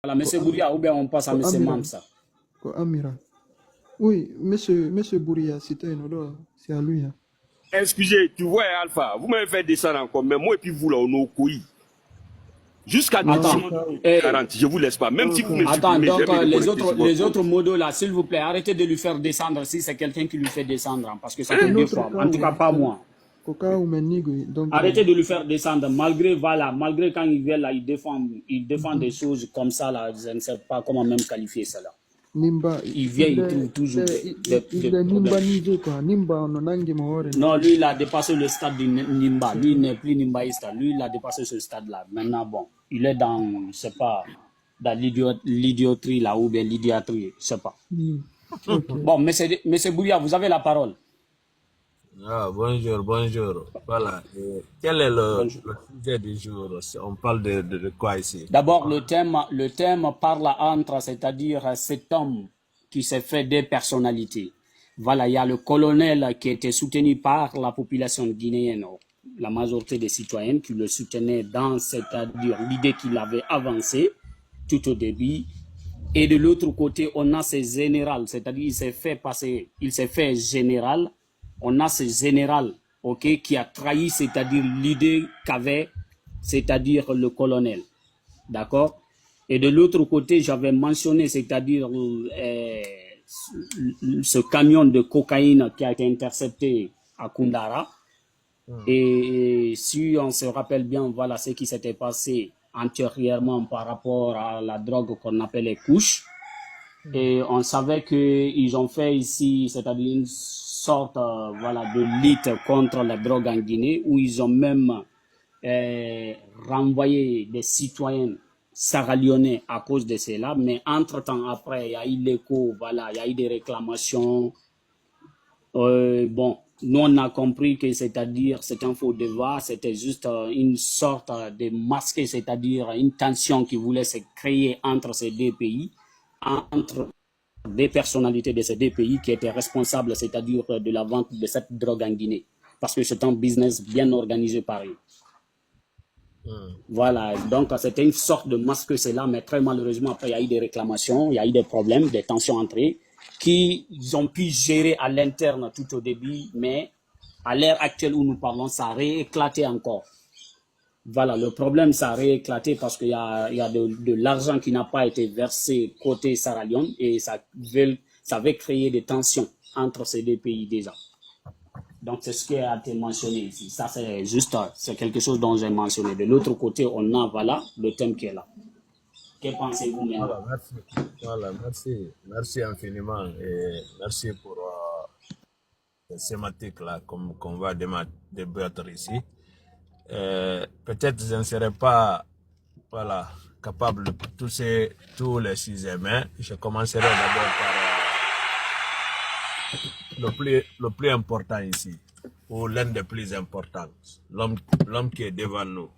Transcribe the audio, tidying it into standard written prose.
Voilà, monsieur Bouria, ou bien on passe à monsieur Amira. Mamsa. Amira. Oui, monsieur Bouria, c'était une odeur. C'est à lui. Hein. Excusez, tu vois, Alpha, vous m'avez fait descendre encore, mais moi et puis vous, là, on est au couilles. Jusqu'à Non, Attends, maximum eh, 40, je vous laisse pas. Même si vous me attends, supprimez, donc j'aime me connecter sur votre les compte. autres modos là, s'il vous plaît, arrêtez de lui faire descendre si c'est quelqu'un qui lui fait descendre, hein, parce que ça fait c'est deux notre fois. cas En tout cas, où pas moi. Coca ou Menigui. Donc, Arrêtez de lui faire descendre, malgré, voilà, malgré quand il vient là, il défend des choses comme ça là, je ne sais pas comment même qualifier cela. Nimba, Il vient, il trouve toujours des il est Nimba problèmes. Nije, quoi. Nimba, on a nangi mahore. Non, lui, il a dépassé le stade du Nimba. Lui, il n'est plus Nimbaïste. Lui, il a dépassé ce stade-là. Maintenant, bon, il est dans, je sais pas, dans l'idioterie là, ou bien l'idioterie, je sais pas. Ok. Bon, monsieur Bouya, vous avez la parole. Ah, bonjour, bonjour. Voilà. Quel est Bonjour. le sujet du jour? On parle de quoi ici? D'abord, le thème parle entre, c'est-à-dire cet homme qui s'est fait des personnalités. Voilà, il y a le colonel qui était soutenu par la population guinéenne, la majorité des citoyens qui le soutenaient dans, c'est-à-dire l'idée qu'il avait avancée tout au début. Et de l'autre côté, on a ces généraux, c'est-à-dire il s'est fait général. On a ce général, ok, qui a trahi, c'est-à-dire l'idée qu'avait, c'est-à-dire le colonel. D'accord. Et de l'autre côté, j'avais mentionné, c'est-à-dire ce camion de cocaïne qui a été intercepté à Kundara. Et si on se rappelle bien, voilà ce qui s'était passé antérieurement par rapport à la drogue qu'on appelle les couches. Et on savait qu'ils ont fait ici, c'est-à-dire une sorte voilà, de lutte contre la drogue en Guinée, où ils ont même renvoyé des citoyens saralionnais à cause de cela. Mais entre-temps, après, il y a eu l'écho, voilà, il y a eu des réclamations. Bon, nous, on a compris que c'est-à-dire, c'est un faux devoir, c'était juste une sorte de masquer, c'est-à-dire une tension qui voulait se créer entre ces deux pays, entre des personnalités de ces deux pays qui étaient responsables, c'est-à-dire de la vente de cette drogue en Guinée. Parce que c'est un business bien organisé par eux. Voilà, donc c'était une sorte de masque, c'est là, mais très malheureusement, après, il y a eu des réclamations, il y a eu des problèmes, des tensions entre eux, qu'ils ont pu gérer à l'interne tout au début, mais à l'heure actuelle où nous parlons, ça a rééclaté encore. Voilà, le problème, ça a rééclaté parce qu'il y a de l'argent qui n'a pas été versé côté Sierra Leone et ça avait créé des tensions entre ces deux pays déjà. Donc, c'est ce qui a été mentionné ici. Ça, c'est juste, c'est quelque chose dont j'ai mentionné. De l'autre côté, on a, voilà, le thème qui est là. Que pensez-vous maintenant? Voilà, merci. Voilà, merci. Merci infiniment et merci pour cette thématique-là qu'on va débattre ici. Peut-être je ne serai pas voilà, capable de toucher tous les sujets, mais je commencerai d'abord par le plus important ici, ou l'un des plus importants, l'homme qui est devant nous.